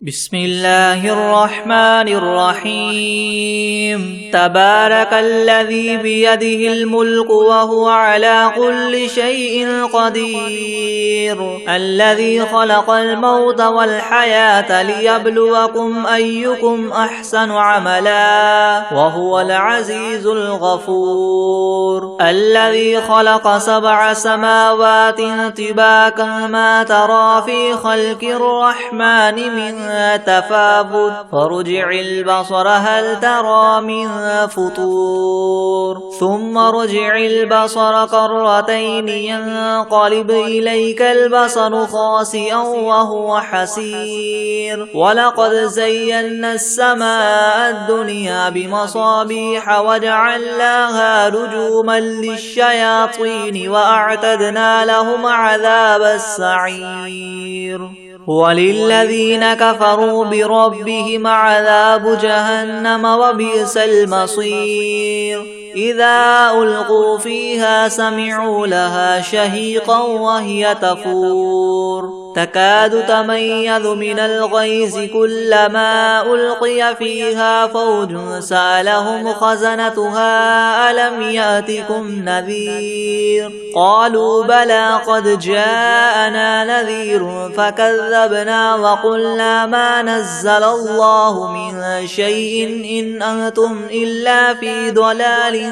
بسم الله الرحمن الرحيم تبارك الذي بيده الملك وهو على كل شيء قدير الذي خلق الموت والحياة ليبلوكم أيكم أحسن عملا وهو العزيز الغفور الذي خلق 7 سماوات طباقا ما ترى في خلق الرحمن من تفاوت فارجع البصر هل ترى من فطور ثم ارجع البصر كرتين ينقلب إليك البصر خاسئا وهو حسير ولقد زينا السماء الدنيا بمصابيح وجعلناها رجوما للشياطين وأعتدنا لهم عذاب السعير وللذين كفروا بربهم عذاب جهنم وبئس المصير إذا ألقوا فيها سمعوا لها شهيقا وهي تفور تكاد تميز من الغيظ كلما ألقي فيها فوج سألهم خزنتها ألم يأتكم نذير قالوا بلى قد جاءنا نذير فكذبنا وقلنا ما نزل الله من شيء إن أنتم إلا في ضلال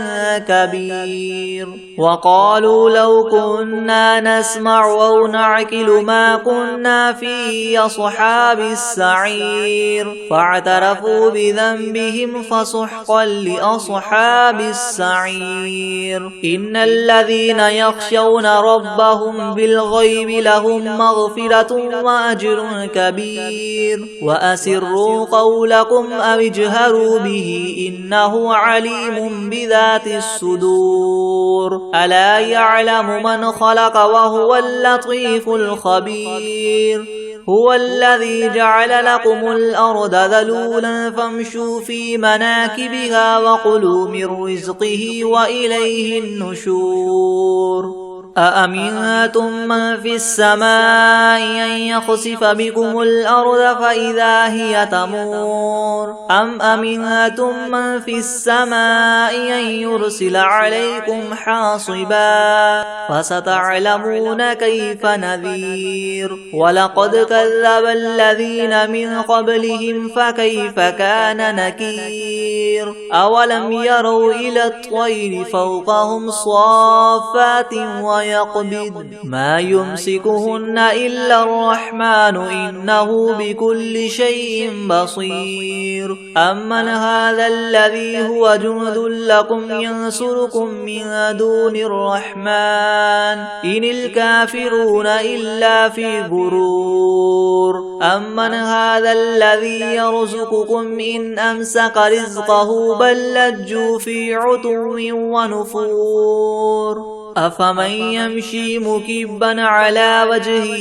كبير وقالوا لو كنا نسمع أو نعقل ما كنا في أصحاب السعير فاعترفوا بذنبهم فسحقا لأصحاب السعير إن الذين يخشون ربهم بالغيب لهم مغفرة وأجر كبير وأسروا قولكم أو اجهروا به إنه عليم بذات الصدور ألا يعلم من خلق وهو اللطيف الخبير هو الذي جعل لكم الأرض ذلولا فامشوا في مناكبها وكلوا من رزقه وإليه النشور أأمنتم من في السماء أن يخسف بكم الأرض فإذا هي تمور أم أمنتم من في السماء أن يرسل عليكم حاصبا فستعلمون كيف نذير ولقد كذب الذين من قبلهم فكيف كان نكير أولم يروا إلى الطير فوقهم صافات ويقبض ما يمسكهن إلا الرحمن إنه بكل شيء بصير أمن هذا الذي هو جند لكم ينصركم من دون الرحمن إن الكافرون إلا في غرور أمن هذا الذي يرزقكم إن أمسك رزقه بل لجوا في عتو ونفور أفمن يمشي مكبا على وجهه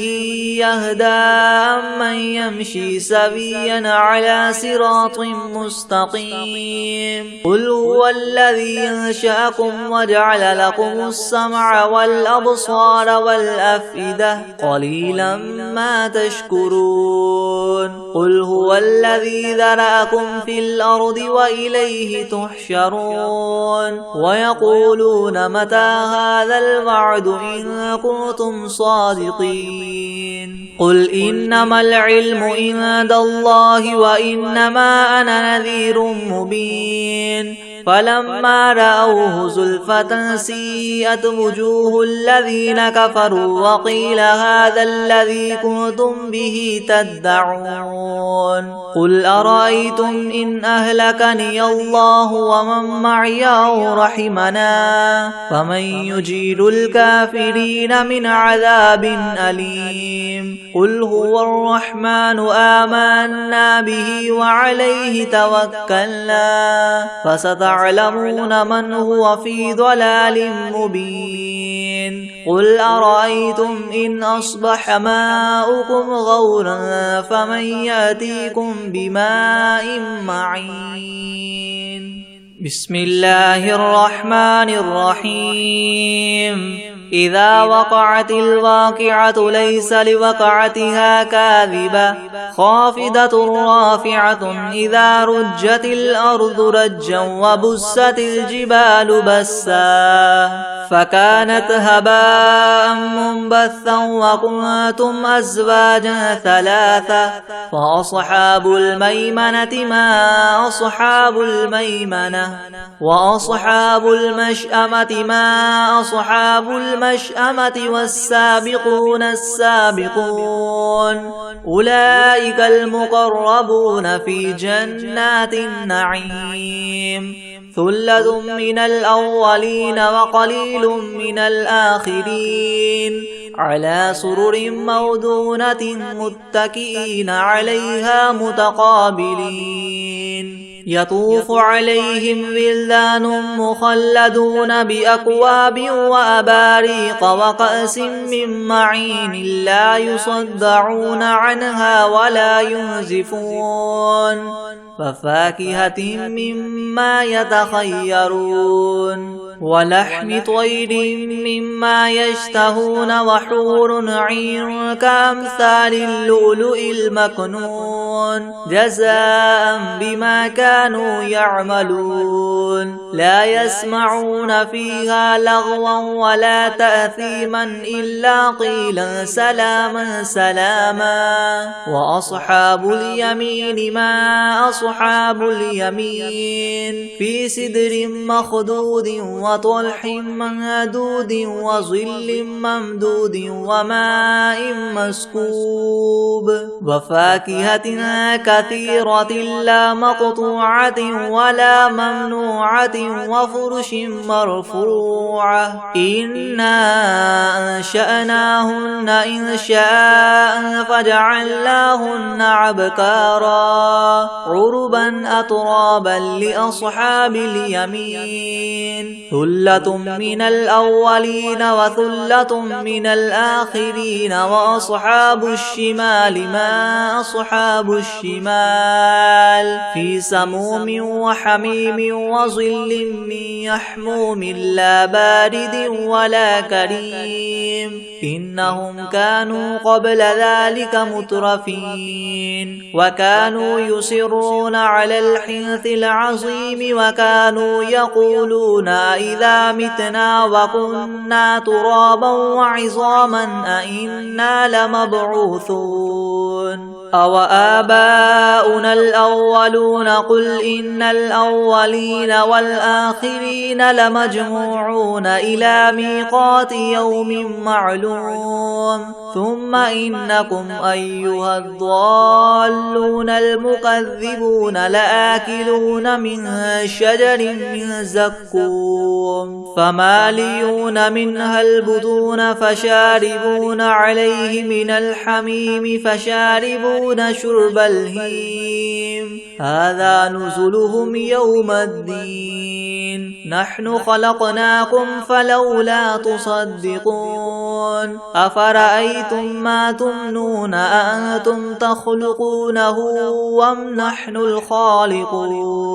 يهدى أمن يمشي سويا على صراط مستقيم قل هو الذي أنشأكم وجعل لكم السمع والأبصار والأفئدة قليلا ما تشكرون قل هو الذي ذرأكم في الأرض وإليه تحشرون ويقولون متى هذا الوعد إن كنتم صادقين قل إنما العلم عند الله وإنما أنا نذير مبين فلما رأوه زلفة سيئت وجوه الذين كفروا وقيل هذا الذي كنتم به تدعون قل أرأيتم إن أهلكني الله ومن معي أو رحمنا فمن يجير الكافرين من عذاب أليم قل هو الرحمن آمنا به وعليه توكلنا فستعلمون من هو في ضلال مبين قل أرأيتم إن أصبح ماؤكم غورا فمن يأتيكم بماء معين بسم الله الرحمن الرحيم إذا وقعت الواقعة ليس لوقعتها كاذبة خافضة رافعة إذا رجت الأرض رجا وبست الجبال بسا فكانت هباء منبثا وكنتم أزواجا ثلاثة فأصحاب الميمنة ما أصحاب الميمنة وأصحاب المشأمة ما أصحاب المشأمة والسابقون السابقون أولئك المقربون في جنات النعيم ثلة من الأولين وقليل من الآخرين على سرر موضونة متكئين عليها متقابلين يطوف عليهم ولدان مخلدون بأكواب وأباريق وكأس من معين لا يصدعون عنها ولا ينزفون وفاكهة مما يتخيرون ولحم طير مما يشتهون وحور عين كأمثال اللؤلؤ المكنون جزاء بما كانوا يعملون لا يسمعون فيها لغوا ولا تأثيما إلا قيلا سلاما سلاما وأصحاب اليمين ما أصحاب اليمين في سدر مخدود وطلح منضود وظل ممدود وماء مسكوب وفاكهة كثيرة لا مقطوعة ولا ممنوعة وفرش مرفوعة إنا أنشأناهن إنشاء فجعلناهن أبكارا عربا أترابا لأصحاب اليمين ثلة من الأولين وثلة من الآخرين وأصحاب الشمال ما أصحاب الشمال في سموم وحميم وظل من يحموم لا بارد ولا كريم إنهم كانوا قبل ذلك مترفين وكانوا يصرون على الحنث العظيم وكانوا يقولون إذا متنا وكنا ترابا وعظاما أئنا لمبعوثون أو آباؤنا الأولون قل إن الأولين والآخرين لمجموعون إلى ميقات يوم معلوم ثم إنكم أيها الضالون المكذبون لآكلون من شجر من زقوم فماليون منها البطون فشاربون عليه من الحميم فشاربون شرب الهيم هذا نزلهم يوم الدين نحن خلقناكم فلولا تصدقون أفرأيتم ما تمنون أأنتم تخلقونه أم نحن الخالقون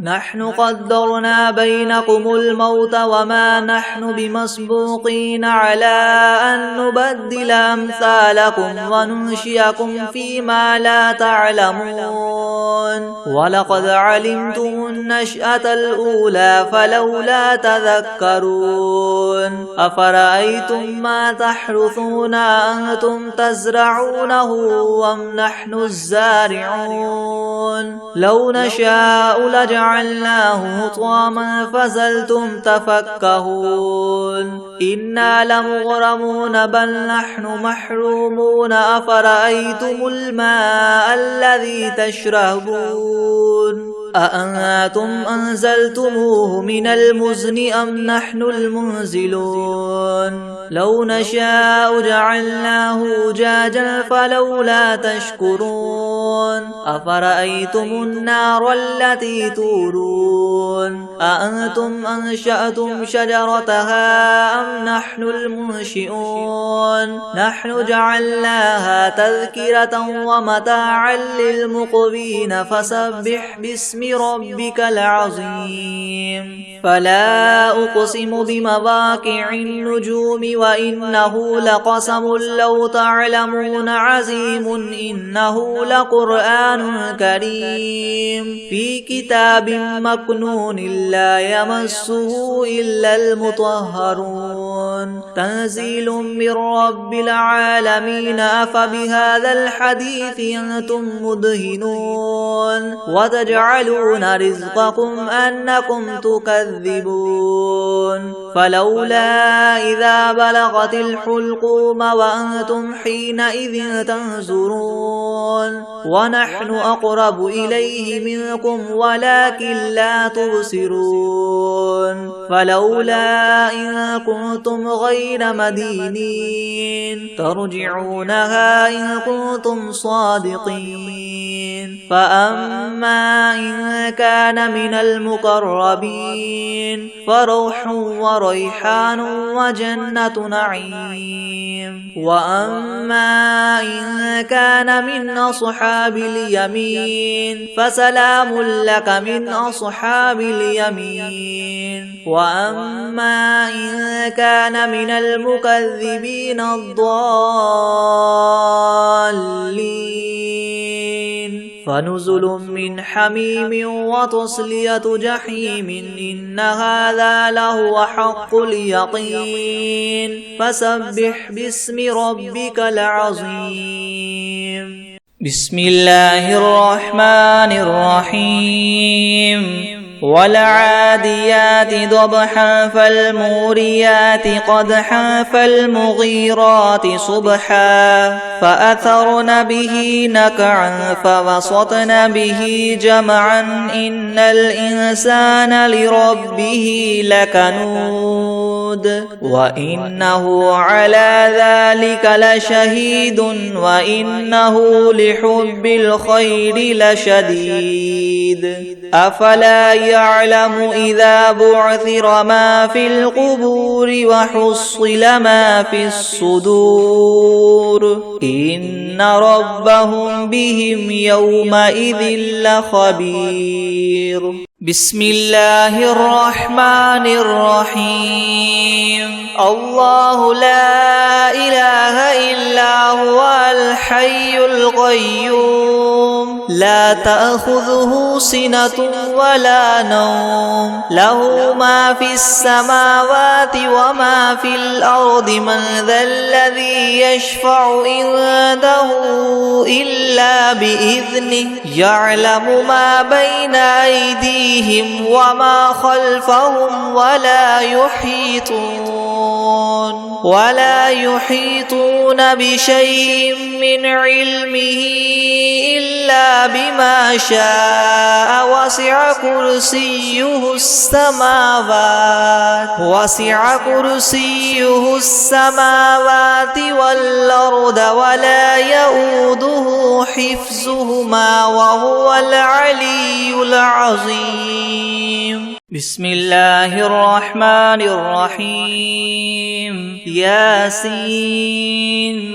نحن قدرنا بينكم الموت وما نحن بمسبوقين على أن نبدل أمثالكم وننشئكم فيما لا تعلمون ولقد علمتم النشأة الأولى فلولا تذكرون أفرأيتم ما تحرثون أنتم تزرعونه أم نحن الزارعون لو نشاء لجعلناه حطاما فظلتم تفكهون إنا لمغرمون بل نحن محرومون أفرأيتم الماء الذي تشربون أأنتم أنزلتموه من المزن أم نحن المنزلون لو نشاء جعلناه أجاجا فلولا تشكرون أفرأيتم النار التي تورون أأنتم أنشأتم شجرتها أم نحن المنشئون نحن جعلناها تذكرة ومتاعا للمقوين فسبح باسم باسم ربك العظيم فلا أقسم بمواقع النجوم وإنه لقسم لو تعلمون عظيم إنه لقرآن كريم في كتاب مكنون لا يمسه إلا المطهرون تنزيل من رب العالمين أفبهذا الحديث أنتم مدهنون وتجعلون رزقكم أنكم تكذبون فلولا إذا بلغت الحلقوم وأنتم حينئذ تنظرون ونحن أقرب إليه منكم ولكن لا تبصرون فلولا إن كنتم غير مدينين ترجعونها إن كنتم صادقين فأما إن كان من المقربين فروح وريحان وجنة نعيم وأما إن كان من أصحاب اليمين فسلام لك من أصحاب اليمين وأما إن كان من المكذبين الضالين فنزل من حميم وتصلية جحيم إن هذا لهو حق اليقين فسبح باسم ربك العظيم بسم الله الرحمن الرحيم والعاديات ضبحا فالموريات قدحا فالمغيرات صبحا فأثرن به نقعا فوسطن به جمعا إن الإنسان لربه لكنود وإنه على ذلك لشهيد وإنه لحب الخير لشديد أفلا يعلم إذا بعثر ما في القبور وحصل ما في الصدور إن ربهم بهم يومئذ لخبير بسم الله الرحمن الرحيم الله لا إله إلا هو الحي القيوم لا تأخذه سنة ولا نوم له ما في السماوات وما في الأرض من ذا الذي يشفع عنده إلا بإذنه يعلم ما بين أيديهم وما خلفهم ولا يحيطون بشيء من علمه إلا بما شاء وسع كرسيه السماوات والأرض ولا يؤوده حفظهما وهو العلي العظيم بسم الله الرحمن الرحيم ياسين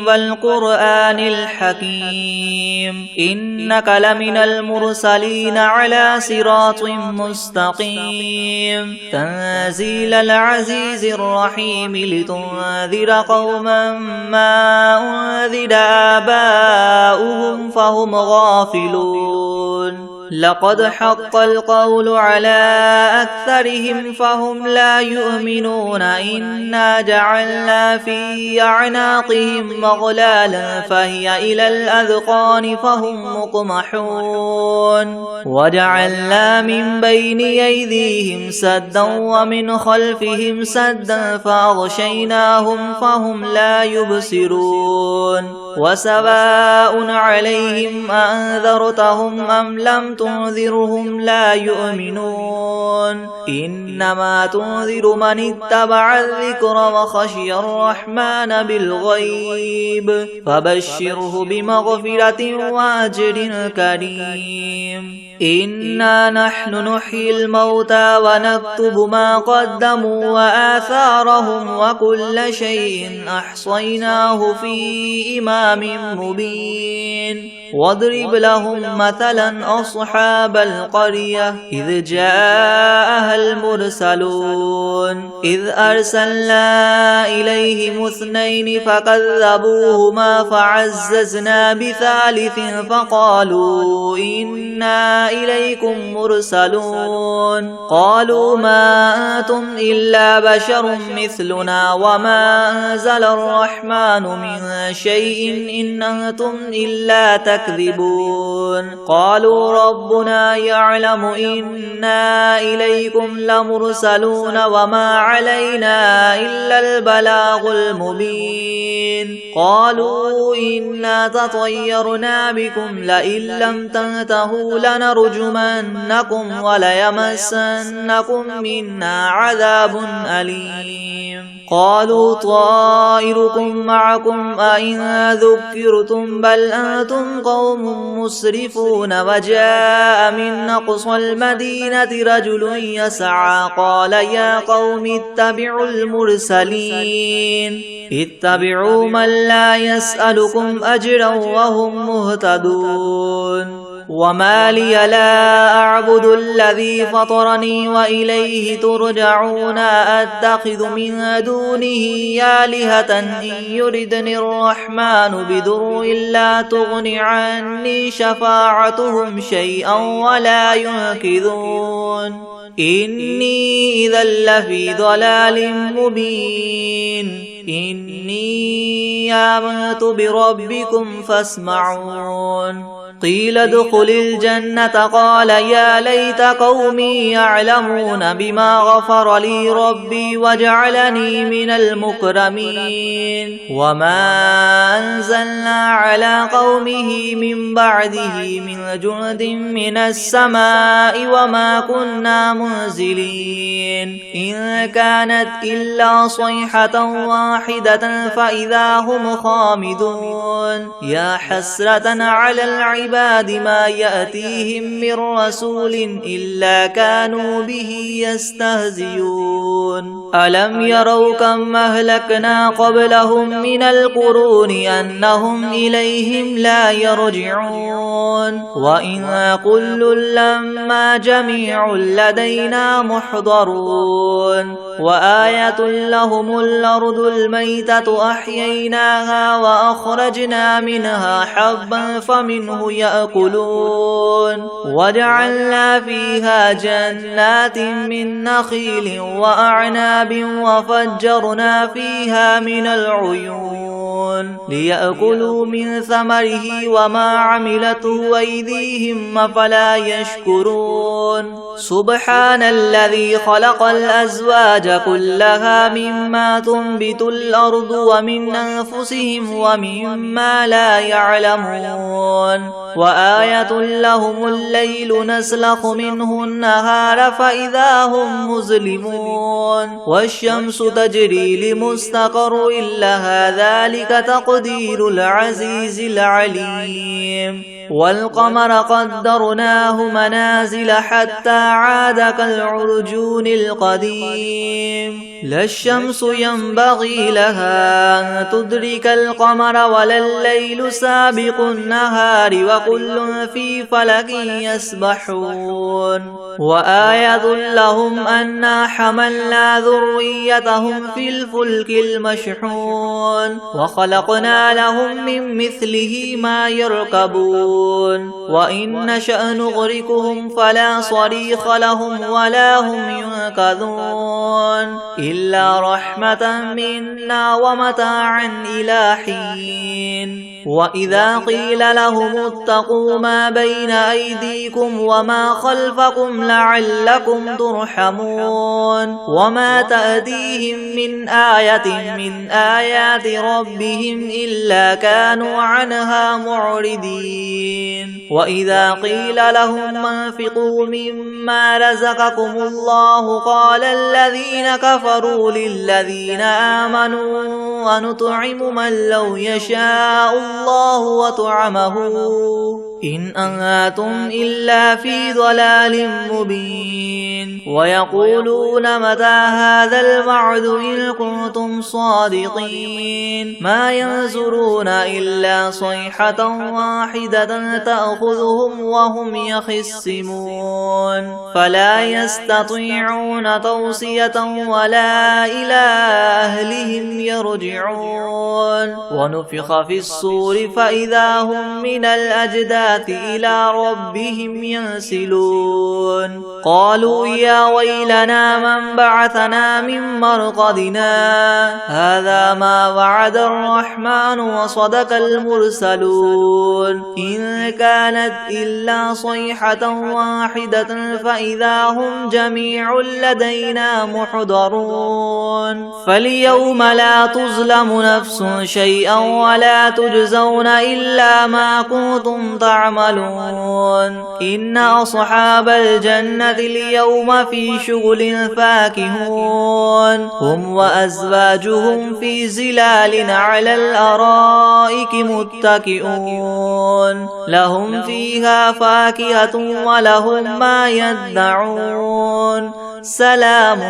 والقرآن الحكيم إنك لمن المرسلين على صراط مستقيم تنزيل العزيز الرحيم لتنذر قوما ما أنذر آباؤهم فهم غافلون لقد حق القول على أكثرهم فهم لا يؤمنون إنا جعلنا في أعناقهم مغلالا فهي إلى الأذقان فهم مقمحون وجعلنا من بين أيديهم سدا ومن خلفهم سدا فأغشيناهم فهم لا يبصرون وسواء عليهم أنذرتهم أم لم تنذرهم لا يؤمنون إنما تنذر من اتبع الذكر وخشي الرحمن بالغيب فبشره بمغفرة وأجر كريم إنا نحن نحيي الموتى ونكتب ما قدموا وآثارهم وكل شيء أحصيناه في إمام مبين واضرب لهم مثلا أصحاب القرية إذ جاءها المرسلون إذ أرسلنا إليهم 2 فكذبوهما فعززنا بثالث فقالوا إنا إليكم مرسلون قالوا ما أنتم إلا بشر مثلنا وما أنزل الرحمن من شيء إن أنتم إلا تكذبون قالوا ربنا يعلم إنا إليكم لمرسلون وما علينا إلا البلاغ المبين قالوا إنا تطيرنا بكم لئن لم تنتهوا لنرجمنكم وليمسنكم منا عذاب أليم قالوا طائركم معكم أئن ذكرتم بل أنتم قوم مسرفون وجاء من أقصى المدينة رجل يسعى قال يا قوم اتبعوا المرسلين اتبعوا من لا يسألكم أجرا وهم مهتدون وما لي لا أعبد الذي فطرني وإليه ترجعون أتخذ من دونه آلهة إن يردني الرحمن بضر لا تغن عني شفاعتهم شيئا ولا ينقذون إني إذا لفي ضلال مبين إني آمنت بربكم فاسمعون قيل ادخل الجنة قال يا ليت قومي يعلمون بما غفر لي ربي وجعلني من المكرمين وما أنزلنا على قومه من بعده من جند من السماء وما كنا منزلين إن كانت إلا صيحة واحدة فإذا هم خامدون يا حسرة على العباد ما يأتيهم من رسول إلا كانوا به يستهزئون ألم يروا كم أهلكنا قبلهم من القرون أنهم إليهم لا يرجعون وإن كل لما جميع لدينا محضرون وآية لهم الأرض الميتة أحييناها وأخرجنا منها حبا فمنه يأكلون وجعلنا فيها جنات من نخيل وأعناب وفجرنا فيها من العيون ليأكلوا من ثمره وما عملته أيديهم أفلا يشكرون سبحان الذي خلق الأزواج كلها مما تنبت الأرض ومن أنفسهم ومما لا يعلمون وآية لهم الليل نسلخ منه النهار فإذا هم مظلمون والشمس تجري لمستقر لها ذلك تقدير العزيز العليم والقمر قدرناه منازل حتى عاد كالعرجون القديم لا الشمس ينبغي لها أن تدرك القمر ولا الليل سابق النهار وكل في فلك يسبحون وآية لهم أنا حملنا ذريتهم في الفلك المشحون وخلقنا لهم من مثله ما يركبون وإن نشأ نغرقهم فلا صريخ لهم ولا هم ينقذون إلا رحمة منا ومتاعا إلى حين وإذا قيل لهم اتقوا ما بين أيديكم وما خلفكم لعلكم ترحمون وما تأتيهم من آية من آيات ربهم إلا كانوا عنها معرضين وإذا قيل لهم انفقوا مما رزقكم الله قال الذين كفروا للذين آمنوا ونطعم من لو يشاء الله وطعمه إن أنتم إلا في ضلال مبين ويقولون متى هذا الوعد إن كنتم صادقين ما ينظرون إلا صيحة واحدة تأخذهم وهم يخصمون فلا يستطيعون توصية ولا إلى أهلهم يرجعون ونفخ في الصور فإذا هم من الأجداث إلى ربهم ينسلون قالوا يا ويلنا من بعثنا من مرقدنا هذا ما وعد الرحمن وصدق المرسلون إن كانت إلا صيحة واحدة فإذا هم جميع لدينا محضرون فاليوم لا تظلم نفس شيئا ولا تجزون إلا ما كنتم تعملون إن أصحاب الجنة اليوم في شغل فاكهون هم وأزواجهم في زلال على الأرائك متكئون لهم فيها فاكهة ولهم ما يدعون سلام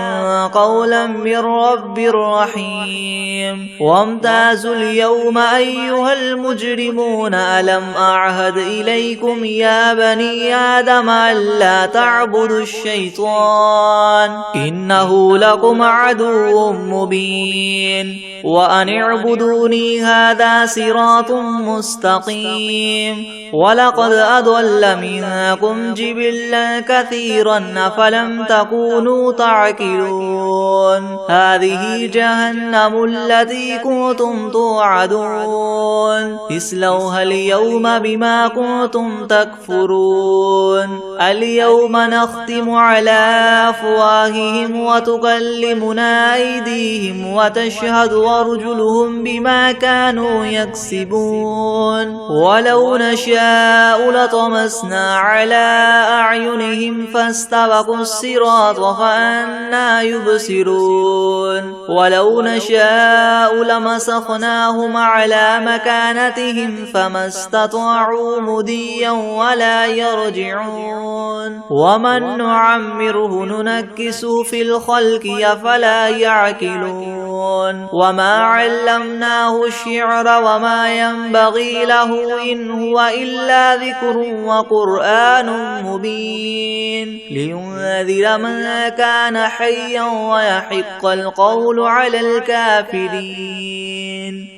قولا من رب رحيم وامتازوا اليوم أيها المجرمون ألم أعهد إليكم يا بني آدم ألا تعبدوا الشيطان إنه لكم عدو مبين وأن اعبدوني هذا صراط مستقيم ولقد أضل منكم جبلا كثيرا أفلم تكونوا تعقلون هذه جهنم التي كنتم توعدون اصلوها اليوم بما كنتم تكفرون اليوم نختم على أفواههم وتكلمنا أيديهم وتشهد أرجلهم بما كانوا يكسبون ولو نشاء لطمسنا على أعينهم فاستبقوا الصراط فأنى يبصرون ولو نشاء لمسخناهم على مكانتهم فما استطاعوا مديا ولا يرجعون ومن نعمره ننكس في الخلق أفلا يعقلون وما علمناه الشعر وما ينبغي له إن هو إلا ذكر وقرآن مبين لينذر من كان حيا ويحق القول على الكافرين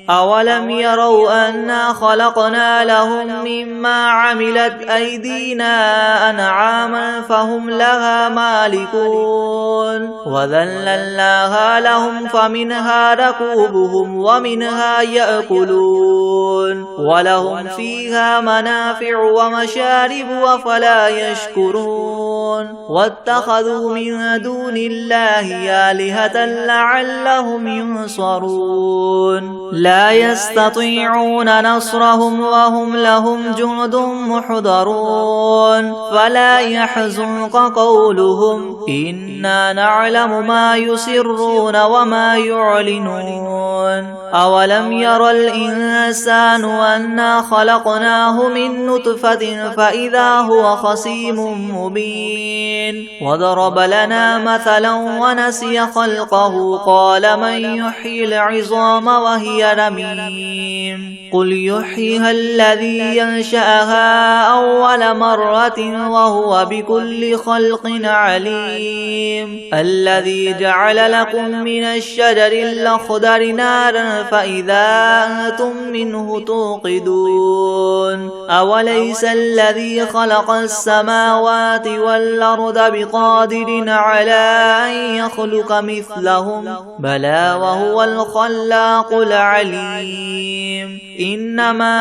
أولم يروا أنا خلقنا لهم مما عملت أيدينا أنعاما فهم لها مالكون وذللناها لهم فمنها ركوبهم ومنها يأكلون ولهم فيها منافع ومشارب أفلا يشكرون واتخذوا من دون الله آلهة لعلهم ينصرون لا يستطيعون نصرهم وهم لهم جند محضرون فلا يحزنك قولهم إنا نعلم ما يسرون وما يعلنون أولم ير الإنسان أنا خلقناه من نطفة فإذا هو خصيم مبين وضرب لنا مثلا ونسي خلقه قال من يحيي العظام وهي رميم قل يحييها الذي ينشأها أول مرة وهو بكل خلق عليم الذي جعل لكم من الشجر الأخضر نارا فإذا أنتم منه توقدون أوليس الذي خلق السماوات والأرض بقادر على أن يخلق مثلهم بلى وهو الخلاق العليم إنما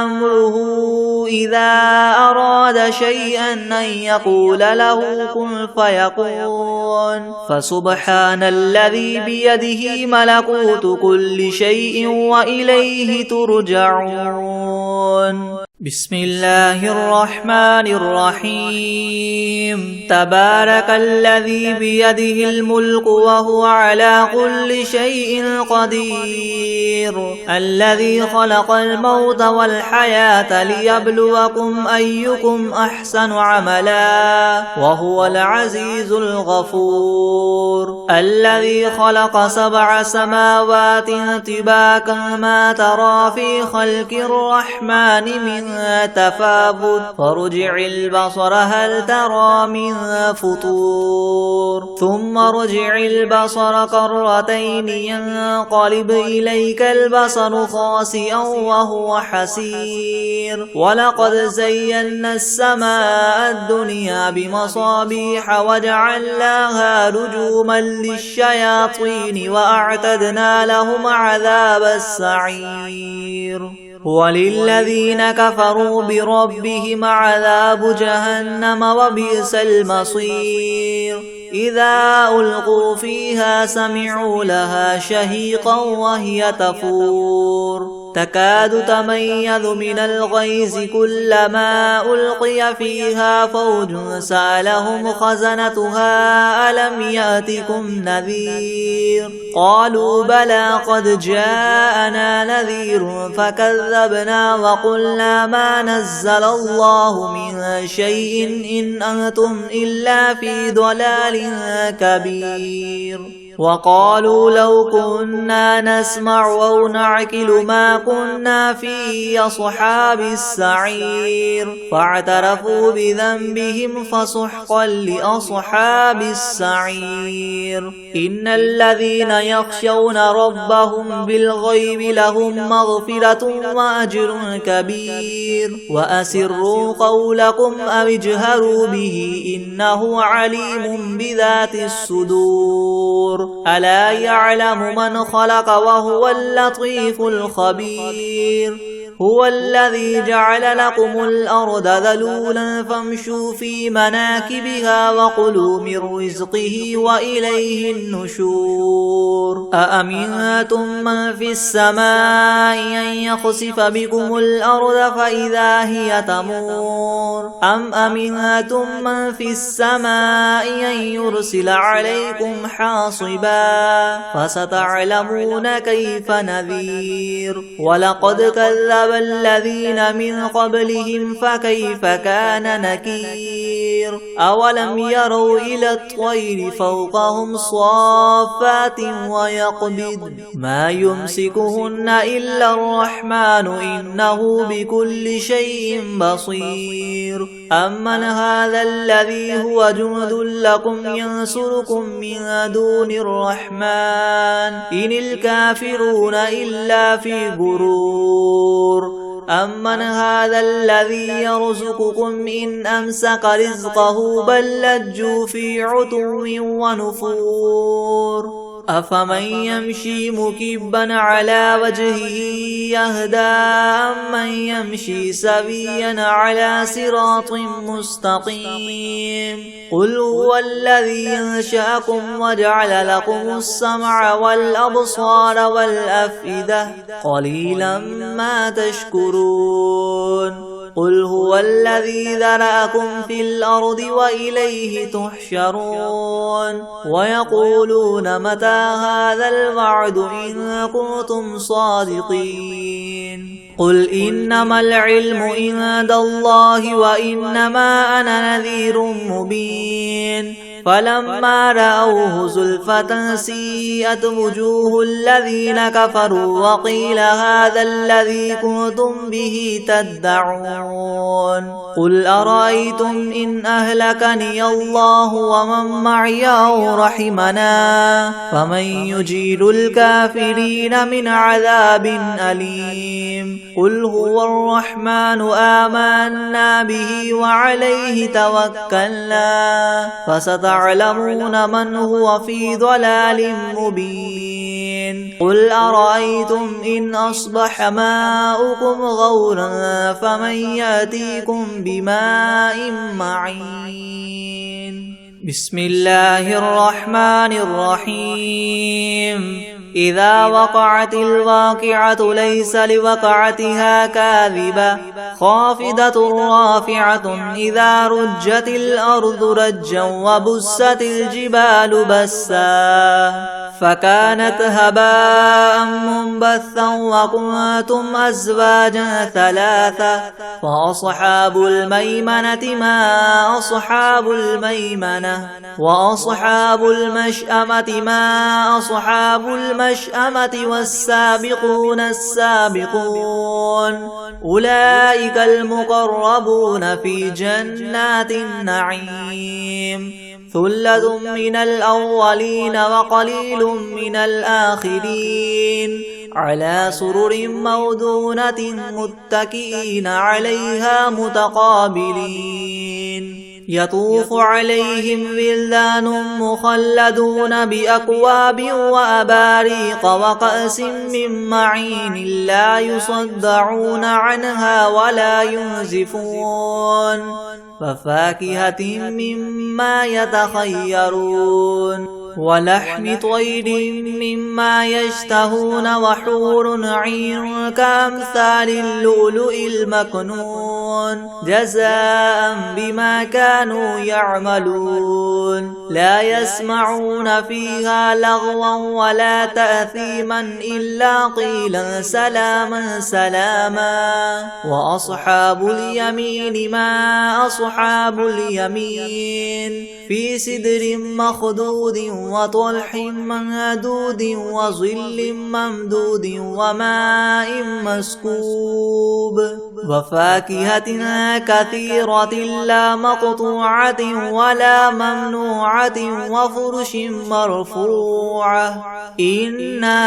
أمره إذا أراد شيئا أن يقول له كن فيكون فسبحان الذي بيده ملكوت كل شيء وإليه ترجعون بسم الله الرحمن الرحيم تبارك الذي بيده الملك وهو على كل شيء قدير الذي خلق الموت والحياة ليبلوكم أيكم أحسن عملا وهو العزيز الغفور الذي خلق 7 سماوات طباقا ما ترى في خلق الرحمن من تفاوت فارجع البصر هل ترى من فطور ثم ارجع البصر كرتين ينقلب إليك البصر خاسئا وهو حسير ولقد زينا السماء الدنيا بمصابيح وجعلناها رجوما للشياطين وأعتدنا لهم عذاب السعير وللذين كفروا بربهم عذاب جهنم وبئس المصير إذا ألقوا فيها سمعوا لها شهيقا وهي تفور تكاد تميز من الغيظ كلما ألقي فيها فوج سألهم خزنتها ألم يأتكم نذير قالوا بلى قد جاءنا نذير فكذبنا وقلنا ما نزل الله من شيء إن أنتم إلا في ضلال كبير وقالوا لو كنا نسمع أو نعقل ما كنا في أصحاب السعير فاعترفوا بذنبهم فسحقا لأصحاب السعير إن الذين يخشون ربهم بالغيب لهم مغفرة وأجر كبير وأسروا قولكم أو اجهروا به إنه عليم بذات الصدور ألا يعلم من خلق وهو اللطيف الخبير هو الذي جعل لكم الأرض ذلولا فامشوا في مناكبها وكلوا من رزقه وإليه النشور أأمنتم من في السماء أن يخسف بكم الأرض فإذا هي تمور أم أمنتم من في السماء أن يرسل عليكم حاصبا فستعلمون كيف نذير ولقد كذب الذين من قبلهم فكيف كان نكير أولم يروا إلى الطير فوقهم صافات ويقبض ما يمسكهن إلا الرحمن إنه بكل شيء بصير أمن هذا الذي هو جند لكم ينصركم من دون الرحمن إن الكافرون إلا في غرور أمن هذا الذي يرزقكم إن أمسك رزقه بل لجوا في عتو ونفور أفمن يمشي مكبا على وجهه يهدى أمن يمشي سويا على صراط مستقيم قل هو الذي أنشأكم وجعل لكم السمع والأبصار والأفئدة قليلا ما تشكرون قل هو الذي ذرأكم في الأرض وإليه تحشرون ويقولون متى هذا الوعد إن كنتم صادقين قل إنما العلم عند الله وإنما أنا نذير مبين فلما رأوه زلفة سيئت وجوه الذين كفروا وقيل هذا الذي كنتم به تدعون قل أرأيتم إن أهلكني الله ومن معي أو رحمنا فمن يجير الكافرين من عذاب أليم قل هو الرحمن آمنا به وعليه توكلنا فستعلمون من هو في ضلال مبين قل أرأيتم إن أصبح ماؤكم غورا فمن يأتيكم بماء معين بسم الله الرحمن الرحيم إذا وقعت الواقعة ليس لوقعتها كاذبة خافضة رافعة إذا رجت الأرض رجا وبست الجبال بسا فكانت هباء منبثا وكنتم أزواجا ثلاثة فأصحاب الميمنة ما أصحاب الميمنة وأصحاب المشأمة ما أصحاب المشأمة والسابقون السابقون أولئك المقربون في جنات النعيم ثلة من الأولين وقليل من الآخرين على سرر موضونة متكئين عليها متقابلين يطوف عليهم ولدان مخلدون بأكواب وأباريق وكأس من معين لا يصدعون عنها ولا ينزفون وفاكهة مما يتخيرون ولحم طير مما يشتهون وحور عين كأمثال اللؤلؤ المكنون جزاء بما كانوا يعملون لا يسمعون فيها لغوا ولا تأثيما إلا قيلا سلاما سلاما وأصحاب اليمين ما أصحاب اليمين في سدر مخدود وطلح منضود وظل ممدود وماء مسكوب وفاكهة كثيرة لا مقطوعة ولا ممنوعة وفرش مرفوعة إنا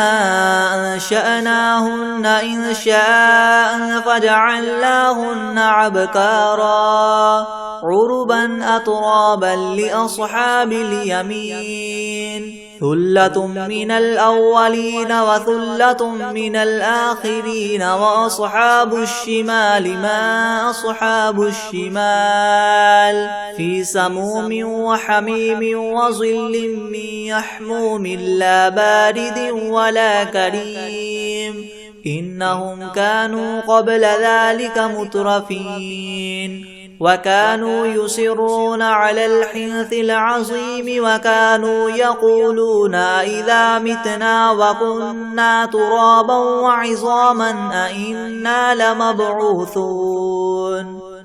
أنشأناهن إنشاء فجعلناهن أبكارا عربا أترابا لأصحاب اليمين ثلة من الأولين وثلة من الآخرين وأصحاب الشمال ما أصحاب الشمال في سموم وحميم وظل من يحموم لا بارد ولا كريم إنهم كانوا قبل ذلك مترفين وكانوا يصرون على الحنث العظيم وكانوا يقولون إذا متنا وكنا ترابا وعظاما أئنا لمبعوثون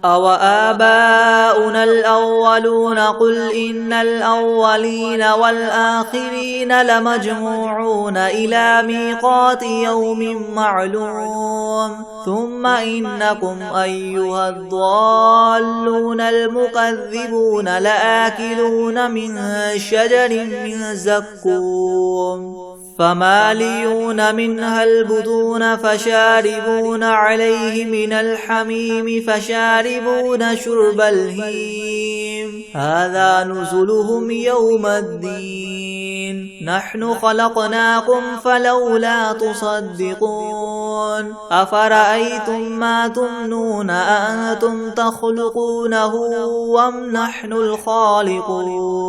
أو آباؤنا الأولون قل إن الأولين والآخرين لمجموعون إلى ميقات يوم معلوم ثم إنكم أيها الضالون المكذبون لآكلون من شجر من زقوم فماليون منها البطون فشاربون عليه من الحميم فشاربون شرب الهيم هذا نزلهم يوم الدين نحن خلقناكم فلولا تصدقون أفرأيتم ما تمنون أأنتم تخلقونه أم نحن الخالقون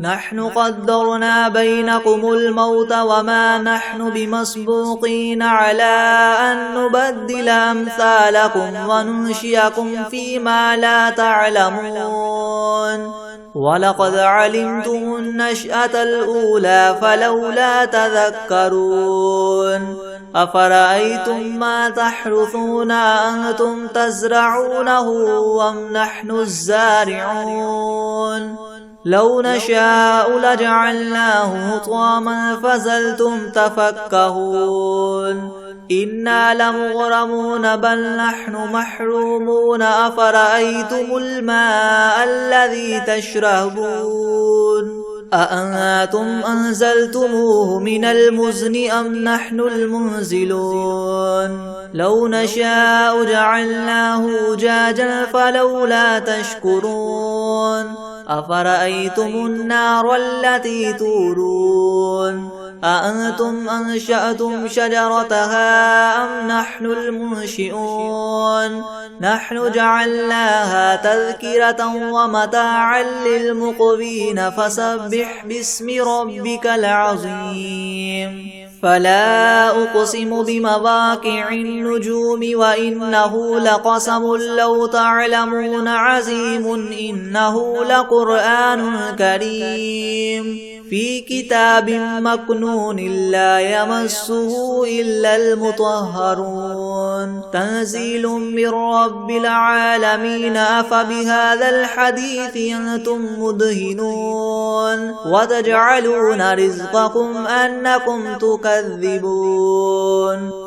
نحن قدرنا بينكم الموت وما نحن بمسبوقين على أن نبدل أمثالكم وننشئكم فيما لا تعلمون ولقد علمتم النشأة الأولى فلولا تذكرون أفرأيتم ما تحرثون أنتم تزرعونه أم نحن الزارعون لو نشاء لجعلناه حطاما فظلتم تفكهون إنا لمغرمون بل نحن محرومون أفرأيتم الماء الذي تشربون أأنتم أنزلتموه من المزن أم نحن المنزلون لو نشاء جعلناه أجاجا فلولا تشكرون أفرأيتم النار التي تورون أأنتم أنشأتم شجرتها أم نحن المنشئون نحن جعلناها تذكرة ومتاعا للمقوين فسبح باسم ربك العظيم فلا أقسم بمواقع النجوم وإنه لقسم لو تعلمون عظيم إنه لقرآن كريم في كتاب مكنون لا يمسه إلا المطهرون تنزيل من رب العالمين أفبهذا الحديث أنتم مدهنون وتجعلون رزقكم أنكم تكذبون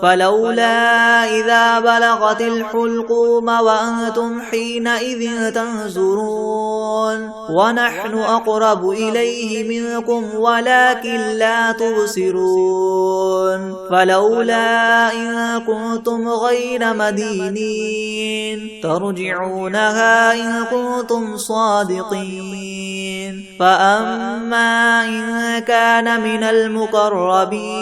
فلولا إذا بلغت الحلقوم وأنتم حينئذ تنظرون ونحن أقرب إليه منكم ولكن لا تبصرون فلولا إن كنتم غير مدينين ترجعونها إن كنتم صادقين فأما إن كان من المقربين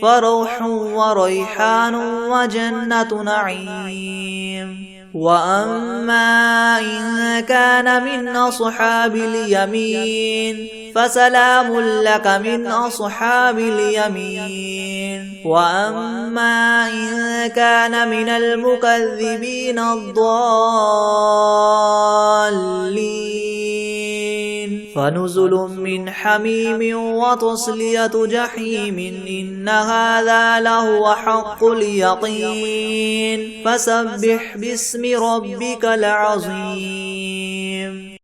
فروح وريحان وجنة نعيم وأما إن كان من أصحاب اليمين فسلام لك من أصحاب اليمين وأما إن كان من المكذبين الضالين فنزل من حميم وتصلية جحيم إن هذا لهو حق اليقين فسبح باسم ربك العظيم